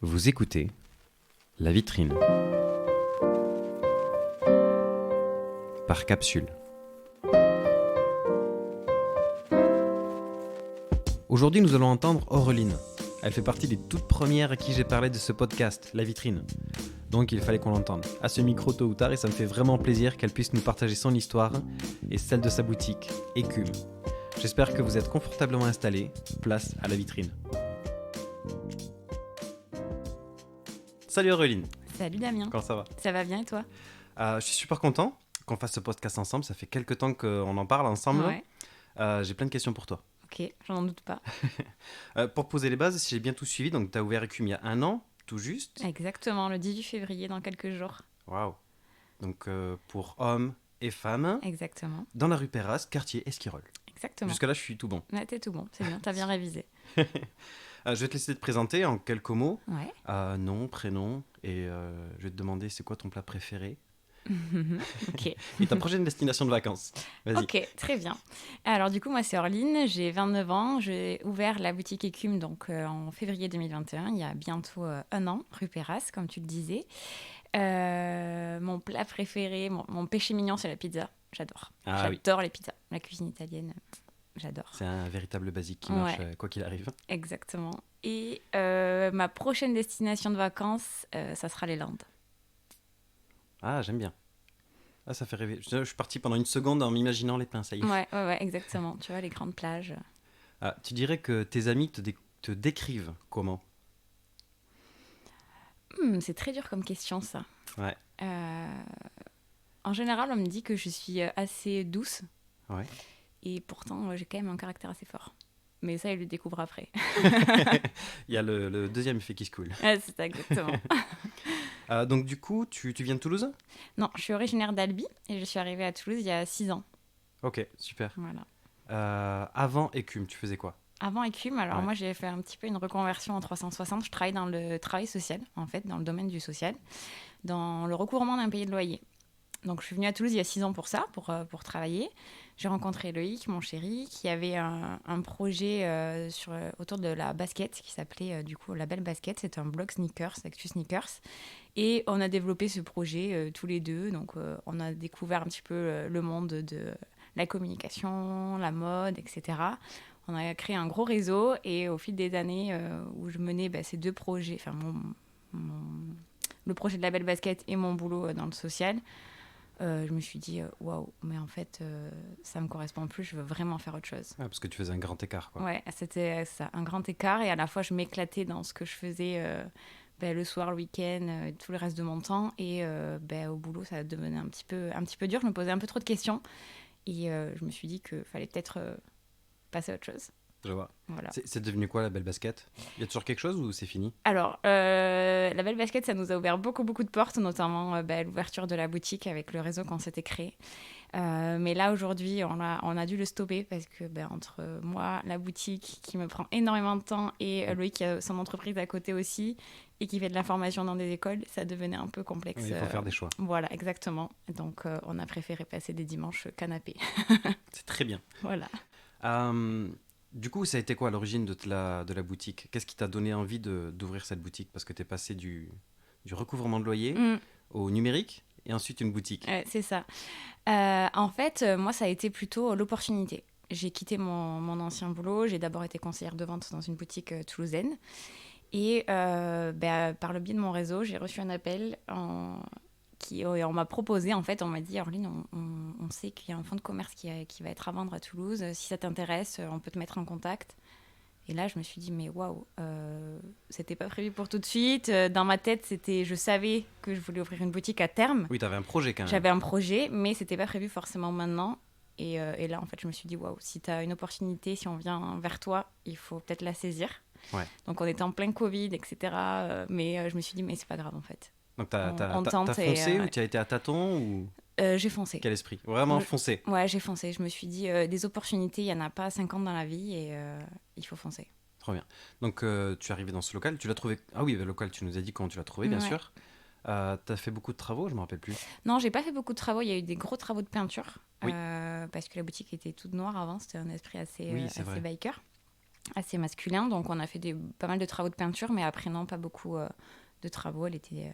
Vous écoutez La Vitrine par Capsule. Aujourd'hui, nous allons entendre Aureline. Elle fait partie des toutes premières à qui j'ai parlé de ce podcast, La Vitrine. Donc il fallait qu'on l'entende à ce micro tôt ou tard et ça me fait vraiment plaisir qu'elle puisse nous partager son histoire et celle de sa boutique, Écume. J'espère que vous êtes confortablement installés. Place à La Vitrine. Salut Aureline. Salut Damien. Comment ça va? Ça va bien et toi? Je suis super content qu'on fasse ce podcast ensemble. Ça fait quelques temps qu'on en parle ensemble. Ouais. J'ai plein de questions pour toi. Ok, j'en doute pas. Pour poser les bases, si j'ai bien tout suivi, donc tu as ouvert Écume il y a 1 an, tout juste. Exactement, le 18 février, dans quelques jours. Waouh. Donc pour hommes et femmes, Exactement. dans la rue Perras, quartier Esquirol. Exactement. Jusque-là, je suis tout bon. Ouais, t'es tout bon, c'est bien, t'as bien révisé. Je vais te laisser te présenter en quelques mots. Ouais. Nom, prénom, et je vais te demander c'est quoi ton plat préféré Ok. et ta prochaine destination de vacances. Vas-y. Ok, très bien. Alors du coup, moi c'est Aureline, j'ai 29 ans, j'ai ouvert la boutique Écume donc en février 2021, il y a bientôt 1 an, rue Perras, comme tu le disais. Mon plat préféré, mon péché mignon, c'est la pizza. J'adore. J'adore les pizzas. La cuisine italienne, j'adore. C'est un véritable basique qui marche quoi qu'il arrive. Exactement. Et ma prochaine destination de vacances, ça sera les Landes. Ah, j'aime bien. Ah, ça fait rêver. Je suis parti pendant une seconde en m'imaginant les pins, ça y est. Ouais, exactement. Tu vois, les grandes plages. Ah, tu dirais que tes amis te décrivent comment? C'est très dur comme question, ça. Ouais. En général, on me dit que je suis assez douce. Ouais. Et pourtant, j'ai quand même un caractère assez fort. Mais ça, ils le découvrent après. Il y a le deuxième effet qui se coule. Ouais, c'est ça, exactement. Donc du coup, tu viens de Toulouse? Non, je suis originaire d'Albi et je suis arrivée à Toulouse il y a 6 ans. Ok, super. Voilà. Avant Écume, tu faisais quoi? Avant Écume, alors moi j'ai fait un petit peu une reconversion en 360. Je travaille dans le travail social, en fait, dans le domaine du social, dans le recouvrement d'un payé de loyer. Donc je suis venue à Toulouse il y a 6 ans pour ça, pour travailler. J'ai rencontré Loïc, mon chéri, qui avait un projet autour de la basket qui s'appelait du coup La Belle Basket. C'est un blog sneakers, Actu Sneakers. Et on a développé ce projet tous les deux. Donc on a découvert un petit peu le monde de la communication, la mode, etc. On a créé un gros réseau et au fil des années où je menais ces deux projets, enfin le projet de La Belle Basket et mon boulot dans le social, je me suis dit, waouh, mais en fait, ça me correspond plus, je veux vraiment faire autre chose. Ah, parce que tu faisais un grand écart, quoi. Ouais, c'était ça, un grand écart, et à la fois, je m'éclatais dans ce que je faisais le soir, le week-end, tout le reste de mon temps, et au boulot, ça devenait un petit peu dur, je me posais un peu trop de questions, et je me suis dit qu'il fallait peut-être passer à autre chose. Je vois. Voilà. C'est devenu quoi la Belle Basket? Il y a toujours quelque chose ou c'est fini? Alors, la Belle Basket, ça nous a ouvert beaucoup de portes, notamment l'ouverture de la boutique avec le réseau qu'on s'était créé. Mais là, aujourd'hui, on a dû le stopper parce que entre moi, la boutique qui me prend énormément de temps et Loïc qui a son entreprise à côté aussi et qui fait de la formation dans des écoles, ça devenait un peu complexe. Oui, il faut faire des choix. Voilà, exactement. Donc, on a préféré passer des dimanches canapé. C'est très bien. Voilà. Du coup, ça a été quoi à l'origine de la boutique? Qu'est-ce qui t'a donné envie d'ouvrir cette boutique? Parce que tu es passé du recouvrement de loyer au numérique et ensuite une boutique. C'est ça. En fait, moi, ça a été plutôt l'opportunité. J'ai quitté mon ancien boulot. J'ai d'abord été conseillère de vente dans une boutique toulousaine. Et par le biais de mon réseau, j'ai reçu un appel on m'a proposé, en fait, on m'a dit, Aureline, on sait qu'il y a un fonds de commerce qui va être à vendre à Toulouse. Si ça t'intéresse, on peut te mettre en contact. Et là, je me suis dit, mais waouh, c'était pas prévu pour tout de suite. Dans ma tête, je savais que je voulais ouvrir une boutique à terme. Oui, t'avais un projet quand même. J'avais un projet, mais c'était pas prévu forcément maintenant. Et là, en fait, je me suis dit, waouh, si t'as une opportunité, si on vient vers toi, il faut peut-être la saisir. Ouais. Donc, on était en plein Covid, etc. Mais je me suis dit, mais c'est pas grave, en fait. Donc, t'as foncé ou tu as été à tâtons ou... J'ai foncé. Quel esprit? Vraiment foncé? Ouais, j'ai foncé. Je me suis dit, des opportunités, il n'y en a pas 50 dans la vie et il faut foncer. Trop bien. Donc, tu es arrivé dans ce local. Tu l'as trouvé... Ah oui, le local, tu nous as dit comment tu l'as trouvé, bien sûr. T'as fait beaucoup de travaux, je ne me rappelle plus. Non, j'ai pas fait beaucoup de travaux. Il y a eu des gros travaux de peinture. Oui. Parce que la boutique était toute noire avant. C'était un esprit assez vrai. biker. assez masculin. Donc, on a fait pas mal de travaux de peinture, mais après, non, pas beaucoup de travaux. Elle était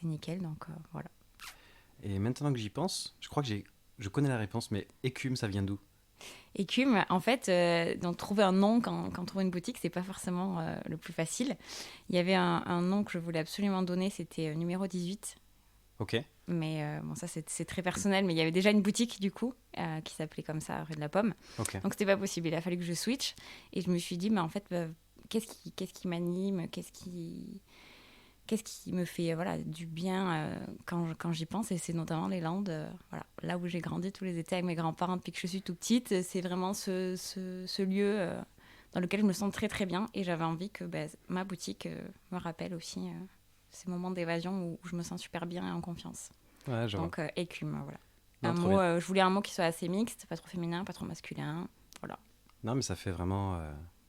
nickel, donc voilà. Et maintenant que j'y pense, je crois que je connais la réponse, mais écume, ça vient d'où? Écume, en fait, donc trouver un nom quand on trouve une boutique, c'est pas forcément le plus facile. Il y avait un nom que je voulais absolument donner, c'était numéro 18. Ok. Mais bon, ça, c'est très personnel. Mais il y avait déjà une boutique, du coup, qui s'appelait comme ça, rue de la Pomme. Ok. Donc, c'était pas possible. Il a fallu que je switch. Et je me suis dit, mais en fait, qu'est-ce qui m'anime? Qu'est-ce qui me fait voilà, du bien quand j'y pense? Et c'est notamment les Landes, voilà, là où j'ai grandi tous les étés avec mes grands-parents depuis que je suis toute petite. C'est vraiment ce lieu dans lequel je me sens très, très bien. Et j'avais envie que ma boutique me rappelle aussi ces moments d'évasion où je me sens super bien et en confiance. Ouais, je vois. Donc, écume, voilà. Non, Un trop mot, bien. je voulais un mot qui soit assez mixte, pas trop féminin, pas trop masculin. Voilà. Non, mais ça fait vraiment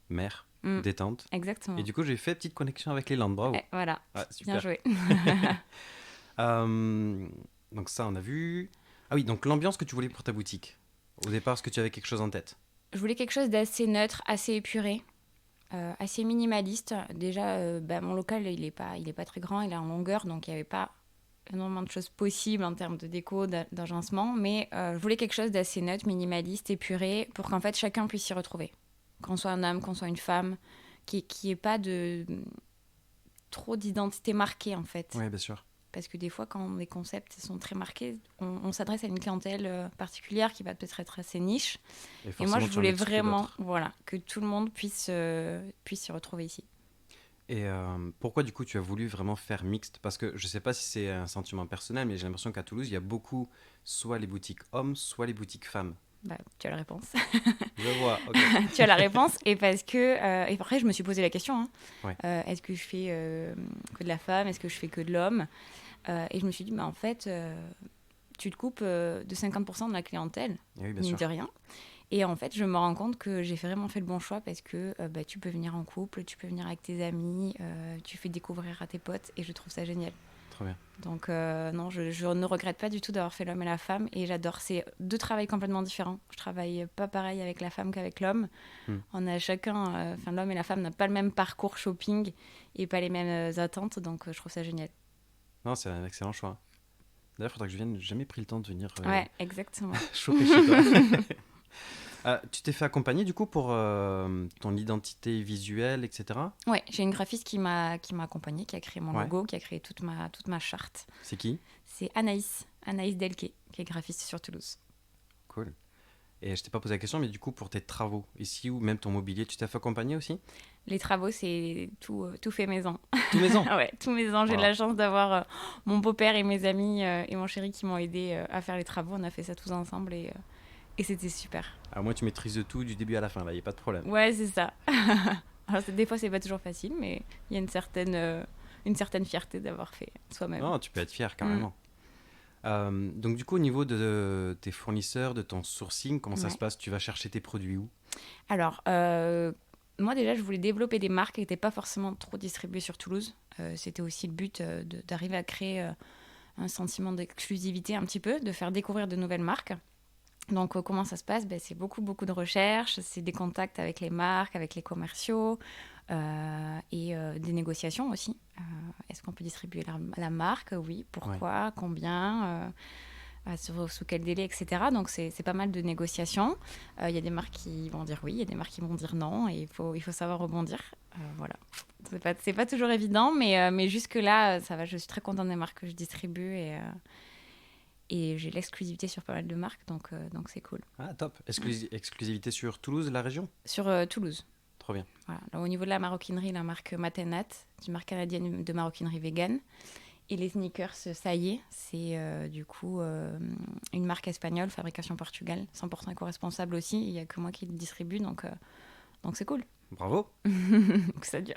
mère, Mm, détente. exactement. Et du coup, j'ai fait petite connexion avec les Landes, bravo. Voilà, Ah, bien super. joué. Euh, donc ça, on a vu. Ah oui, donc l'ambiance que tu voulais pour ta boutique. Au départ, est-ce que tu avais quelque chose en tête? Je voulais quelque chose d'assez neutre, assez épuré, assez minimaliste. Déjà, mon local, il est pas très grand, il est en longueur, donc il n'y avait pas énormément de choses possibles en termes de déco, d'agencement. Mais je voulais quelque chose d'assez neutre, minimaliste, épuré, pour qu'en fait chacun puisse s'y retrouver. Qu'on soit un homme, qu'on soit une femme, qui ait pas trop d'identité marquée en fait. Oui, bien sûr. Parce que des fois, quand les concepts sont très marqués, on s'adresse à une clientèle particulière qui va peut-être être assez niche. Et Et moi, forcément, je tu en voulais exclus vraiment d'autres. que tout le monde puisse s'y retrouver ici. Et pourquoi du coup tu as voulu vraiment faire mixte? Parce que je sais pas si c'est un sentiment personnel, mais j'ai l'impression qu'à Toulouse, il y a beaucoup soit les boutiques hommes, soit les boutiques femmes. Tu as la réponse. Je vois, ok. Tu as la réponse. Et parce que. Et après, je me suis posé la question hein. Ouais. Est-ce que je fais que de la femme? Est-ce que je fais que de l'homme? Et je me suis dit, en fait, tu te coupes de 50% de la clientèle, Et oui, bien mine sûr. de rien. Et en fait, je me rends compte que j'ai vraiment fait le bon choix parce que tu peux venir en couple, tu peux venir avec tes amis, tu fais découvrir à tes potes et je trouve ça génial. Trop bien. Donc non, je ne regrette pas du tout d'avoir fait l'homme et la femme et j'adore. C'est deux travails complètement différents. Je travaille pas pareil avec la femme qu'avec l'homme. Hmm. On a chacun, l'homme et la femme n'ont pas le même parcours shopping et pas les mêmes attentes, donc je trouve ça génial. Non, c'est un excellent choix. D'ailleurs, il faudra que je vienne. J'ai jamais pris le temps de venir Ouais, exactement. choper chez toi. Tu t'es fait accompagner du coup pour ton identité visuelle, etc. Ouais, j'ai une graphiste qui m'a accompagnée, qui a créé mon Ouais. logo, qui a créé toute ma charte. C'est qui? C'est Anaïs Delquet, qui est graphiste sur Toulouse. Cool. Et je t'ai pas posé la question, mais du coup, pour tes travaux ici ou même ton mobilier, tu t'es fait accompagner aussi? Les travaux, c'est tout fait maison. Tout maison. Ah ouais, tout maison. J'ai de Wow. la chance d'avoir mon beau-père et mes amis et mon chéri qui m'ont aidé à faire les travaux. On a fait ça tous ensemble et c'était super. À moi, tu maîtrises tout du début à la fin, là, il n'y a pas de problème. Ouais, c'est ça. Alors, des fois, c'est pas toujours facile, mais il y a une certaine fierté d'avoir fait soi-même. Non, tu peux être fier, carrément. Donc, du coup, au niveau de tes fournisseurs, de ton sourcing, comment ça Ouais. se passe? Tu vas chercher tes produits où? Alors, moi déjà, je voulais développer des marques qui n'étaient pas forcément trop distribuées sur Toulouse. C'était aussi le but d'arriver à créer un sentiment d'exclusivité un petit peu, de faire découvrir de nouvelles marques. Donc, comment ça se passe? C'est beaucoup, beaucoup de recherches, c'est des contacts avec les marques, avec les commerciaux et des négociations aussi. Est-ce qu'on peut distribuer la marque? Oui. Pourquoi? Ouais. Combien? Sous quel délai, etc. Donc, c'est pas mal de négociations. Il y a des marques qui vont dire oui, il y a des marques qui vont dire non, et il faut savoir rebondir. Voilà. C'est pas toujours évident, mais jusque-là, ça va. Je suis très contente des marques que je distribue et j'ai l'exclusivité sur pas mal de marques, donc c'est cool. Ah, top. Exclusivité sur Toulouse, la région? Sur Toulouse. Trop bien. Voilà. Alors, au niveau de la maroquinerie, la marque Matenat, une marque canadienne de maroquinerie vegan. Et les sneakers, ça y est, c'est du coup une marque espagnole, fabrication Portugal, 100% éco-responsable aussi. Il n'y a que moi qui le distribue, donc c'est cool. Bravo. Donc ça dure.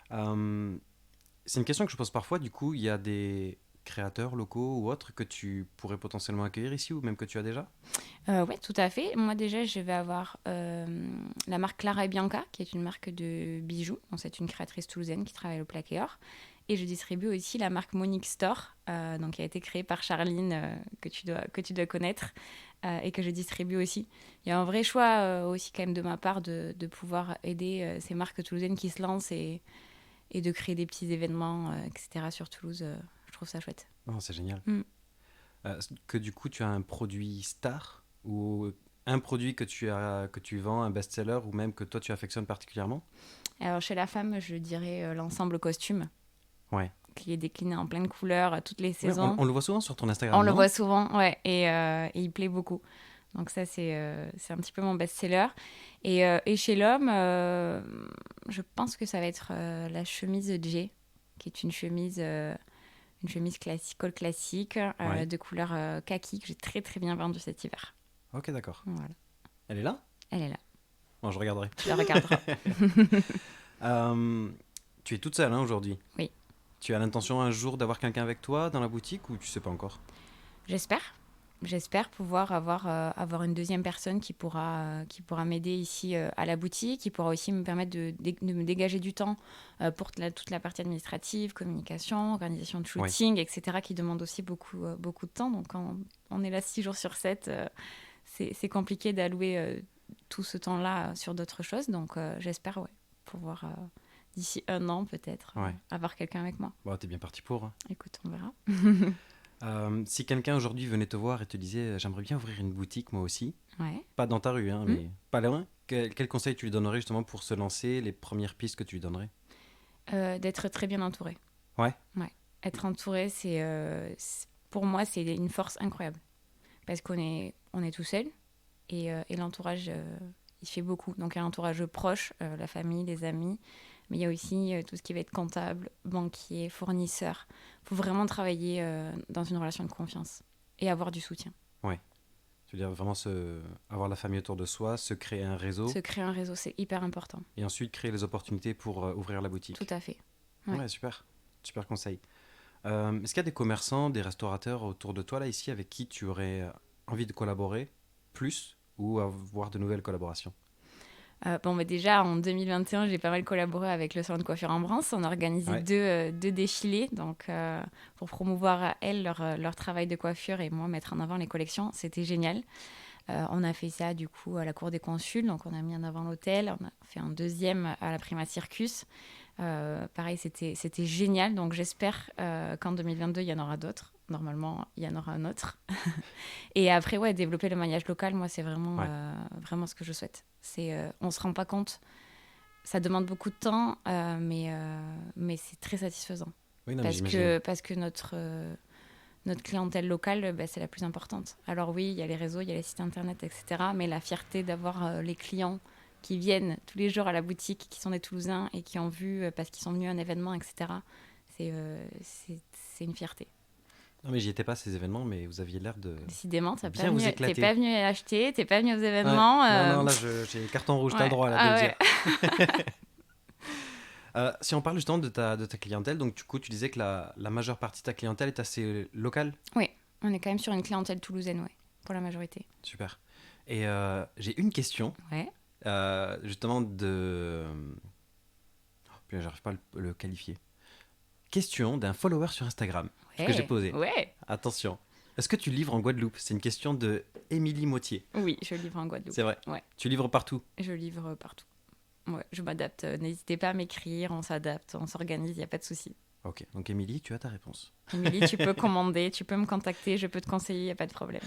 C'est une question que je pose parfois. Du coup, il y a des créateurs locaux ou autres que tu pourrais potentiellement accueillir ici ou même que tu as déjà? Oui, tout à fait. Moi, déjà, je vais avoir la marque Clara et Bianca, qui est une marque de bijoux. Donc, c'est une créatrice toulousaine qui travaille au Plaqué Or. Et je distribue aussi la marque Monique Store, donc qui a été créée par Charline, que tu dois connaître, et que je distribue aussi. Il y a un vrai choix aussi quand même de ma part de pouvoir aider ces marques toulousaines qui se lancent et de créer des petits événements, etc. sur Toulouse. Je trouve ça chouette. Oh, c'est génial. Mm. Que du coup, tu as un produit star ou un produit que tu vends, un best-seller ou même que toi tu affectionnes particulièrement? Alors chez la femme, je dirais l'ensemble costume, Ouais. qui est décliné en plein de couleurs à toutes les Ouais, saisons. on le voit souvent sur ton Instagram, On le non? voit souvent, ouais, et il plaît beaucoup. Donc ça, c'est un petit peu mon best-seller. Et chez l'homme, je pense que ça va être la chemise J, qui est une chemise classique, col classique, Ouais. de couleur kaki, que j'ai très très bien vendue cet hiver. Ok, d'accord. Voilà, Elle est là? elle est là. Bon, je regarderai. Tu la regarderas. Euh, Tu es toute seule hein, aujourd'hui. Oui. Tu as l'intention un jour d'avoir quelqu'un avec toi dans la boutique ou tu sais pas encore? J'espère. J'espère pouvoir avoir une deuxième personne qui pourra m'aider ici à la boutique, qui pourra aussi me permettre de me dégager du temps pour toute la partie administrative, communication, organisation de Ouais. shooting, etc., qui demande aussi beaucoup de temps. Donc, quand on est là 6 jours sur 7, c'est compliqué d'allouer tout ce temps-là sur d'autres choses. Donc, j'espère pouvoir, d'ici 1 an peut-être, Ouais. avoir quelqu'un avec moi. Bon, t'es bien parti pour. Hein. Écoute, on verra. Si quelqu'un aujourd'hui venait te voir et te disait j'aimerais bien ouvrir une boutique moi aussi, Ouais. pas dans ta rue, hein, Mm. mais pas loin, quel conseil tu lui donnerais justement pour se lancer, les premières pistes que tu lui donnerais? D'être très bien entouré. Ouais. Être entouré, pour moi, c'est une force incroyable. Parce on est tout seul et l'entourage, il fait beaucoup. Donc, il y a l'entourage proche, la famille, les amis, mais il y a aussi tout ce qui va être comptable, banquier, fournisseur. Il faut vraiment travailler dans une relation de confiance et avoir du soutien. Tu veux dire vraiment avoir la famille autour de soi, se créer un réseau Se créer un réseau, c'est hyper important. et ensuite créer les opportunités pour ouvrir la boutique. Tout à fait. Ouais, Ouais. super. Super conseil. Est-ce qu'il y a des commerçants, des restaurateurs autour de toi, là, ici, avec qui tu aurais envie de collaborer plus ou avoir de nouvelles collaborations? Mais déjà, en 2021, j'ai pas mal collaboré avec le salon de coiffure Ambrance. On a organisé Ouais. deux défilés donc, pour promouvoir à elles leur travail de coiffure et moi mettre en avant les collections. C'était génial. On a fait ça du coup à la Cour des Consuls. Donc on a mis en avant l'hôtel. On a fait un deuxième à la Prima Circus. Pareil, c'était génial. Donc j'espère qu'en 2022, il y en aura d'autres. Normalement, il y en aura un autre. Et après, développer le maillage local, moi, c'est Ouais. vraiment ce que je souhaite. On ne se rend pas compte. Ça demande beaucoup de temps, mais c'est très satisfaisant. Oui, non, mais j'imagine. Parce que notre clientèle locale, c'est la plus importante. Alors oui, il y a les réseaux, il y a les sites internet, etc. Mais la fierté d'avoir les clients qui viennent tous les jours à la boutique, qui sont des Toulousains et qui ont vu, parce qu'ils sont venus à un événement, etc., c'est une fierté. Non, mais j'y étais pas à ces événements, mais vous aviez l'air de Décidément, bien vous t'es éclater. pas venu acheter, t'es pas venu aux Ouais. événements. Non, là, j'ai le carton rouge, t'as le droit là, de le dire. Si on parle justement de ta clientèle, donc du coup, tu disais que la majeure partie de ta clientèle est assez locale. Oui, on est quand même sur une clientèle toulousaine, pour la majorité. Super. Et j'ai une question, Ouais. justement de... Oh, putain, j'arrive pas à le qualifier. Question d'un follower sur Instagram que j'ai posé. Ouais. Attention. Est-ce que tu livres en Guadeloupe? C'est une question de Émilie Mautier. Oui, je livre en Guadeloupe. C'est vrai. Ouais. Tu livres partout. Je livre partout. Ouais, je m'adapte. N'hésitez pas à m'écrire, on s'adapte, on s'organise, il n'y a pas de souci. Ok, donc Émilie, tu as ta réponse. Émilie, tu peux commander, tu peux me contacter, je peux te conseiller, il n'y a pas de problème.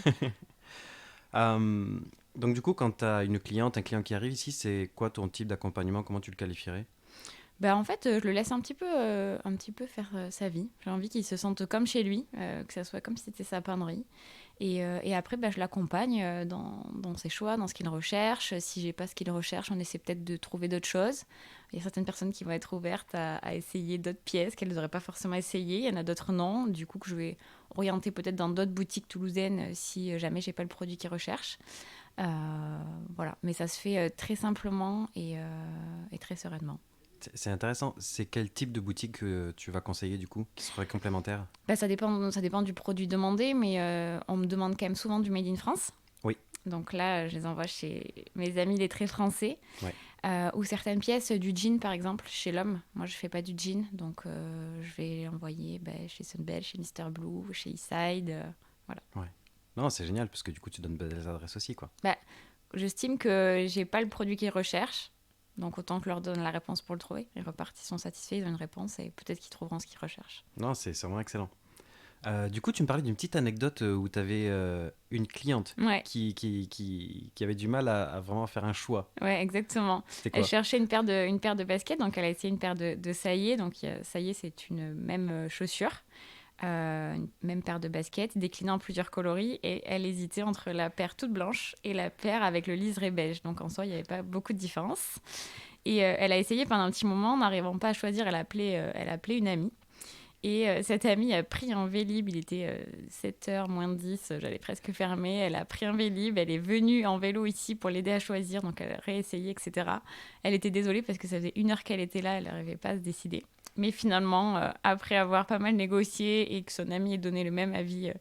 Donc du coup, quand tu as une cliente, un client qui arrive ici, c'est quoi ton type d'accompagnement? Comment tu le qualifierais? En fait, je le laisse un petit peu faire sa vie. J'ai envie qu'il se sente comme chez lui, que ça soit comme si c'était sa pannerie. Et après, je l'accompagne dans ses choix, dans ce qu'il recherche. Si j'ai pas ce qu'il recherche, on essaie peut-être de trouver d'autres choses. Il y a certaines personnes qui vont être ouvertes à essayer d'autres pièces qu'elles n'auraient pas forcément essayées. Il y en a d'autres non. Du coup, que je vais orienter peut-être dans d'autres boutiques toulousaines si jamais j'ai pas le produit qu'ils recherchent. Voilà. Mais ça se fait très simplement et très sereinement. C'est intéressant. C'est quel type de boutique que tu vas conseiller du coup, qui serait complémentaire? Ça dépend du produit demandé, mais on me demande quand même souvent du Made in France. Oui. Donc là, je les envoie chez mes amis les très français. Ouais. Ou certaines pièces du jean, par exemple, chez l'homme. Moi, je fais pas du jean, donc je vais envoyer chez Sunbelt, chez Mister Blue, chez Eastside. Voilà. Ouais. Non, c'est génial parce que du coup, tu donnes des adresses aussi, quoi. J'estime que j'ai pas le produit qu'ils recherchent, donc autant que leur donne la réponse pour le trouver. Ils repartent, ils sont satisfaits, ils ont une réponse et peut-être qu'ils trouveront ce qu'ils recherchent. Non, c'est vraiment excellent. Du coup, tu me parlais d'une petite anecdote où tu avais une cliente Ouais, qui avait du mal à vraiment faire un choix. ouais, exactement. C'était Elle quoi? cherchait une paire de baskets, donc elle a essayé une paire de saillés. Donc saillé, c'est une même chaussure, une même paire de baskets, déclinée en plusieurs coloris. Et elle hésitait entre la paire toute blanche et la paire avec le liseré beige. Donc en soi, il n'y avait pas beaucoup de différence. Et elle a essayé pendant un petit moment, n'arrivant pas à choisir, elle a appelé une amie. Et cette amie a pris un Vélib, il était 7h moins 10, j'allais presque fermer. Elle a pris un Vélib, elle est venue en vélo ici pour l'aider à choisir, donc elle a réessayé, etc. Elle était désolée parce que ça faisait 1 heure qu'elle était là, elle n'arrivait pas à se décider. Mais finalement, après avoir pas mal négocié et que son amie ait donné le même avis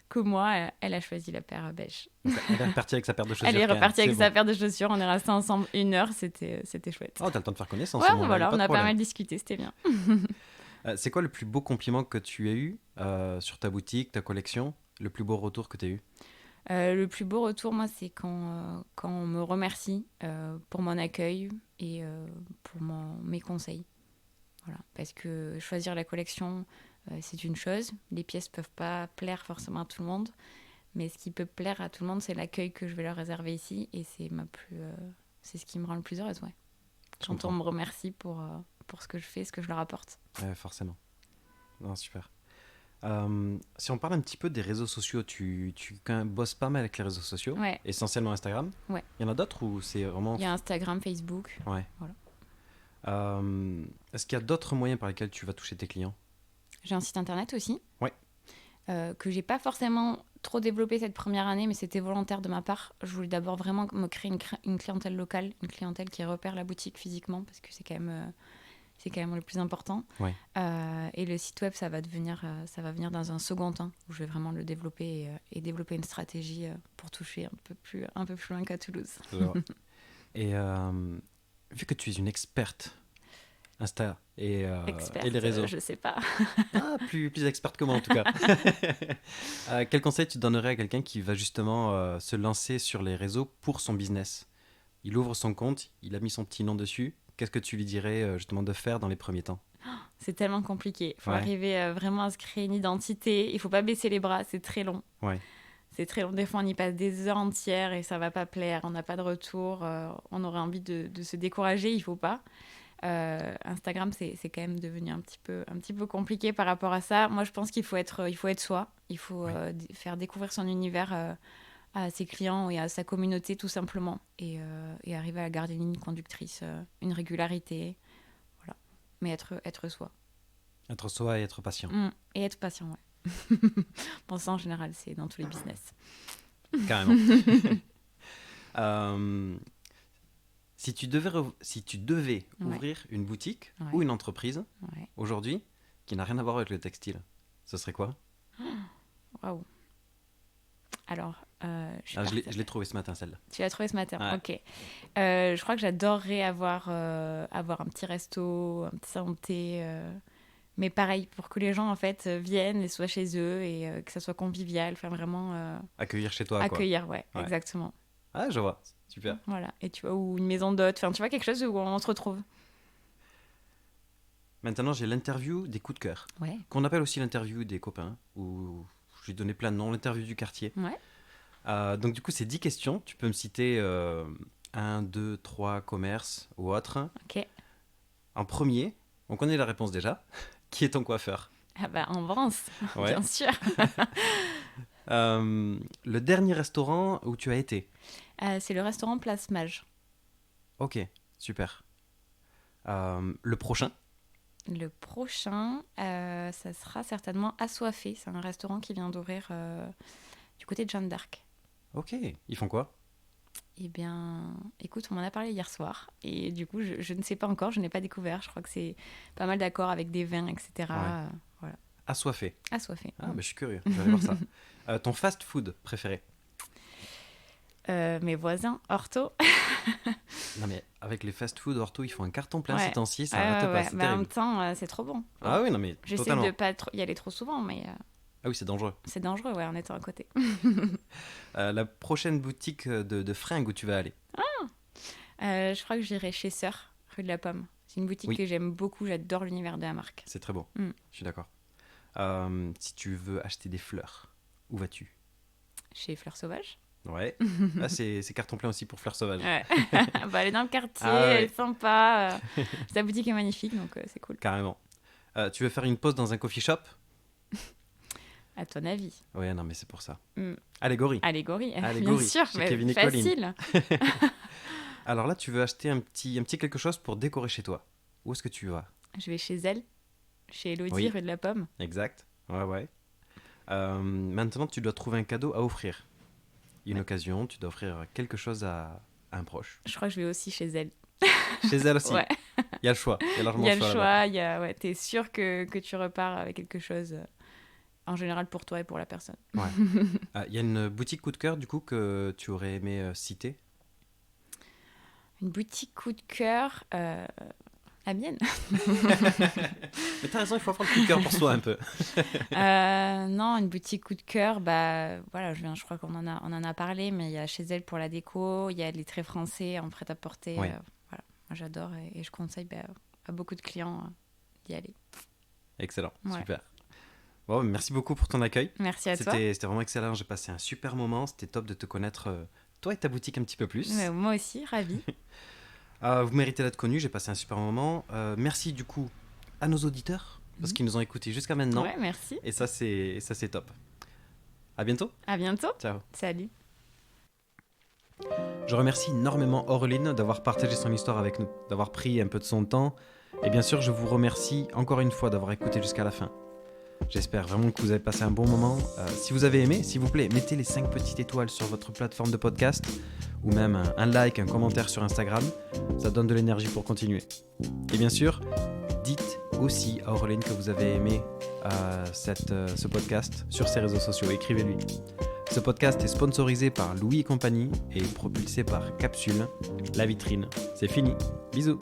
que moi, elle a choisi la paire beige. Donc, elle est repartie avec sa paire de chaussures. Elle est quand même. repartie avec C'est sa bon. paire de chaussures, on est restés ensemble 1 heure, c'était chouette. Oh, t'as le temps de faire connaissance. Ouais, au moins, voilà, pas on de a pas problème. mal discuté, c'était bien. C'est quoi le plus beau compliment que tu as eu sur ta boutique, ta collection? Le plus beau retour que tu as eu? Le plus beau retour, moi, c'est quand on me remercie pour mon accueil et pour mes conseils. Voilà. Parce que choisir la collection, c'est une chose. Les pièces peuvent pas plaire forcément à tout le monde. Mais ce qui peut plaire à tout le monde, c'est l'accueil que je vais leur réserver ici. Et c'est ce qui me rend le plus heureuse, ouais. Je Quand on comprends. me remercie pour ce que je fais, ce que je leur apporte. Ouais, forcément. Non, super. Si on parle un petit peu des réseaux sociaux, tu quand même bosses pas mal avec les réseaux sociaux, Ouais. essentiellement Instagram. Ouais. Il y en a d'autres ou c'est vraiment... Il y a Instagram, Facebook. Ouais. Voilà. Est-ce qu'il y a d'autres moyens par lesquels tu vas toucher tes clients? J'ai un site internet aussi. Ouais. Que j'ai pas forcément trop développé cette première année, mais c'était volontaire de ma part. Je voulais d'abord vraiment me créer une clientèle locale, une clientèle qui repère la boutique physiquement, parce que c'est quand même le plus important. Ouais. Et le site web, ça va venir dans un second temps, où je vais vraiment le développer et développer une stratégie pour toucher un peu plus loin qu'à Toulouse. Je vois. Et vu que tu es une experte Insta Experte, et les réseaux, je sais pas. plus experte que moi en tout cas, quel conseil tu donnerais à quelqu'un qui va justement se lancer sur les réseaux pour son business? Il ouvre son compte, il a mis son petit nom dessus. Qu'est-ce que tu lui dirais justement de faire dans les premiers temps? C'est tellement compliqué. Il faut Ouais. arriver vraiment à se créer une identité. Il faut pas baisser les bras, c'est très long. Ouais. C'est très long. Des fois, on y passe des heures entières et ça va pas plaire. On n'a pas de retour. On aurait envie de se décourager. Il faut pas. Instagram, c'est quand même devenu un petit peu compliqué par rapport à ça. Moi, je pense qu'il faut être soi. Il faut faire découvrir son univers à ses clients et à sa communauté, tout simplement. Et arriver à garder une ligne conductrice, une régularité. Voilà. Mais être soi. Être soi et être patient. Et être patient, ouais. Bon, ça, en général, c'est dans tous les business. Carrément. Si tu devais ouvrir une boutique ou une entreprise aujourd'hui qui n'a rien à voir avec le textile, ce serait quoi? Waouh. Alors, je l'ai trouvé ce matin, celle-là. Tu l'as trouvé ce matin, Ouais. ok. Je crois que j'adorerais avoir un petit resto, un petit salon de thé. Mais pareil, pour que les gens, en fait, viennent et soient chez eux et que ça soit convivial. Enfin, vraiment... Accueillir chez toi, accueillir, quoi. ouais, exactement. Ah, je vois. Super. Voilà. Et tu vois, ou une maison d'hôte. Enfin, tu vois, quelque chose où on se retrouve. Maintenant, j'ai l'interview des coups de cœur. Ouais. Qu'on appelle aussi l'interview des copains, où j'ai donné plein de noms, l'interview du quartier. Ouais. Donc, du coup, c'est 10 questions. Tu peux me citer 1, 2, 3 commerces ou autres. Ok. En premier, on connaît la réponse déjà. Qui est ton coiffeur? Ah bah, en Vence, Ouais. bien sûr. Le dernier restaurant où tu as été? C'est le restaurant Place Mage. Ok, super. Le prochain? Le prochain, ça sera certainement Assoiffé. C'est un restaurant qui vient d'ouvrir du côté de Jeanne d'Arc. Ok, ils font quoi? Eh bien, écoute, on m'en a parlé hier soir. Et du coup, je ne sais pas encore, je n'ai pas découvert. Je crois que c'est pas mal d'accords avec des vins, etc. Ouais. Voilà. Assoiffé. Assoiffé. Ah, bah, je suis curieux, je vais aller voir ça. Ton fast-food préféré? Mes voisins, ortho. Non mais avec les fast-food ortho, ils font un carton plein Ouais. ces temps-ci, ça arrête pas, c'est Mais en même terrible. temps, c'est trop bon. Ah oui, non mais J'essaie totalement. de pas y aller trop souvent, mais Ah oui, c'est dangereux. c'est dangereux en étant à côté. La prochaine boutique de fringues où tu vas aller? Je crois que j'irai chez Sœur, rue de la Pomme. C'est une boutique Oui. que j'aime beaucoup, j'adore l'univers de la marque. C'est très beau, Mm. je suis d'accord. Si tu veux acheter des fleurs, où vas-tu? Chez Fleurs Sauvages. Ouais, là c'est carton plein aussi pour fleurs sauvages. Ouais. Bah, elle est dans le quartier, Ah ouais. elle est sympa. Sa boutique est magnifique, donc c'est cool. Carrément. Tu veux faire une pause dans un coffee shop? À ton avis? Ouais, non mais c'est pour ça. Mm. Allégorie. Allégorie, bien Allégorie, sûr, chez mais Kevin et Colin. facile. Alors là, tu veux acheter un petit quelque chose pour décorer chez toi. Où est-ce que tu vas? Je vais chez elle, chez Elodie, Oui. rue de la Pomme. Exact. Ouais. Maintenant, tu dois trouver un cadeau à offrir. Une Ouais. occasion, tu dois offrir quelque chose à un proche. Je crois que je vais aussi chez elle. Chez elle aussi. Ouais. Il y a le choix. Il y a Il largement y a le le choix. là-bas. choix, ouais, t'es sûr que tu repars avec quelque chose, en général pour toi et pour la personne. Il y a une boutique coup de cœur, du coup, que tu aurais aimé citer. Une boutique coup de cœur, la mienne. Mais t'as raison, il faut avoir le coup de cœur pour soi un peu. Non, une boutique coup de cœur, bah voilà, je crois qu'on on en a parlé, mais il y a chez elle pour la déco, il y a les traits français en prêt-à-porter. Ouais. Voilà, moi j'adore et je conseille à beaucoup de clients d'y aller. Excellent, Ouais. super. Bon, merci beaucoup pour ton accueil. Merci à toi. C'était vraiment excellent. J'ai passé un super moment. C'était top de te connaître, toi et ta boutique un petit peu plus. Ouais, moi aussi, ravie. Vous méritez d'être connu. J'ai passé un super moment. Merci du coup à nos auditeurs parce qu'ils nous ont écoutés jusqu'à maintenant. Ouais, merci. Et ça, c'est top. À bientôt. À bientôt. Ciao. Salut. Je remercie énormément Aureline d'avoir partagé son histoire avec nous, d'avoir pris un peu de son temps. Et bien sûr, je vous remercie encore une fois d'avoir écouté jusqu'à la fin. J'espère vraiment que vous avez passé un bon moment. Si vous avez aimé, s'il vous plaît, mettez les 5 petites étoiles sur votre plateforme de podcast ou même un like, un commentaire sur Instagram. Ça donne de l'énergie pour continuer. Et bien sûr, dites aussi à Aureline que vous avez aimé ce podcast sur ses réseaux sociaux. Écrivez-lui. Ce podcast est sponsorisé par Louis et compagnie et propulsé par Capsule, la vitrine. C'est fini. Bisous.